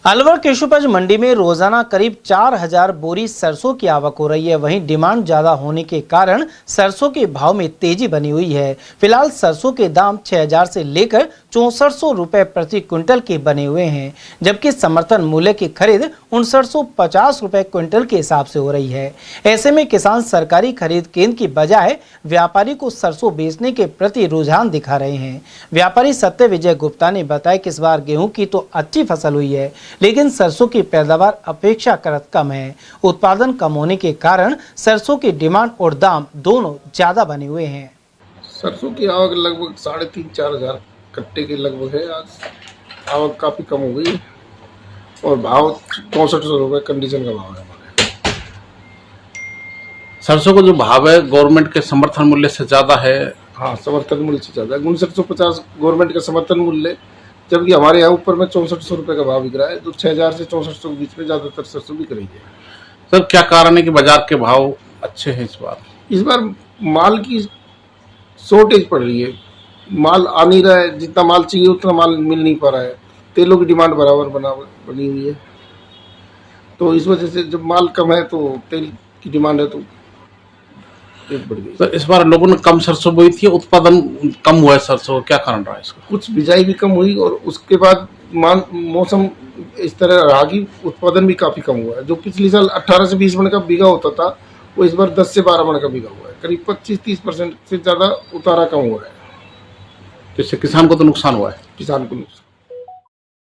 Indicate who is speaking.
Speaker 1: अलवर कृषि उपज मंडी में रोजाना करीब 4000 बोरी सरसों की आवक हो रही है। वहीं डिमांड ज्यादा होने के कारण सरसों के भाव में तेजी बनी हुई है। फिलहाल सरसों के दाम 6000 से लेकर 6400 रुपए प्रति क्विंटल के बने हुए हैं, जबकि समर्थन मूल्य की खरीद 5950 रुपए क्विंटल के हिसाब से हो रही है। ऐसे में किसान सरकारी खरीद केंद्र की बजाय व्यापारी को सरसों बेचने के प्रति रुझान दिखा रहे हैं। व्यापारी सत्य विजय गुप्ता ने बताया कि इस बार गेहूं की तो अच्छी फसल हुई है, लेकिन सरसों की पैदावार अपेक्षाकृत कम है। उत्पादन कम होने के कारण सरसों की डिमांड और दाम दोनों ज्यादा बने हुए हैं।
Speaker 2: सरसों की आवक लगभग 3,500-4 हजार कट्टे के लगभग है। आज आवक काफी कम हो गई है और भाव 6400 रुपये कंडीशन का भाव है हमारे।
Speaker 3: सरसों का जो भाव है गवर्नमेंट के समर्थन मूल्य से ज्यादा है।
Speaker 2: हाँ, समर्थन मूल्य से ज्यादा है। 5950 गवर्नमेंट का समर्थन मूल्य, जबकि हमारे यहाँ ऊपर में 6400 रुपये का भाव बिक रहा है। तो 6000 से 6400 के बीच में ज्यादातर सरसों बिक रही है।
Speaker 3: सर, क्या कारण है कि बाजार के भाव अच्छे हैं इस बार?
Speaker 2: इस बार माल की शॉर्टेज पड़ रही है, माल आ नहीं रहा है। जितना माल चाहिए उतना माल मिल नहीं पा रहा है। तेलों की डिमांड बराबर बनी हुई है, तो इस वजह से जब माल कम है तो तेल की डिमांड है तो रेट बढ़ गई।
Speaker 3: सर, इस बार लोगों ने कम सरसों बोई थी, उत्पादन कम हुआ है सरसों, क्या कारण रहा है इसका?
Speaker 2: कुछ बिजाई भी कम हुई और उसके बाद मौसम इस तरह रहा कि उत्पादन भी काफी कम हुआ है। जो पिछले साल 18 से 20 मन का बीघा होता था, वो इस बार 10 से 12 मन का बीघा हुआ है। करीब 25-30% से ज्यादा उतारा कम हुआ है।
Speaker 3: जिससे किसान को तो नुकसान हुआ है।
Speaker 2: किसान को नुकसान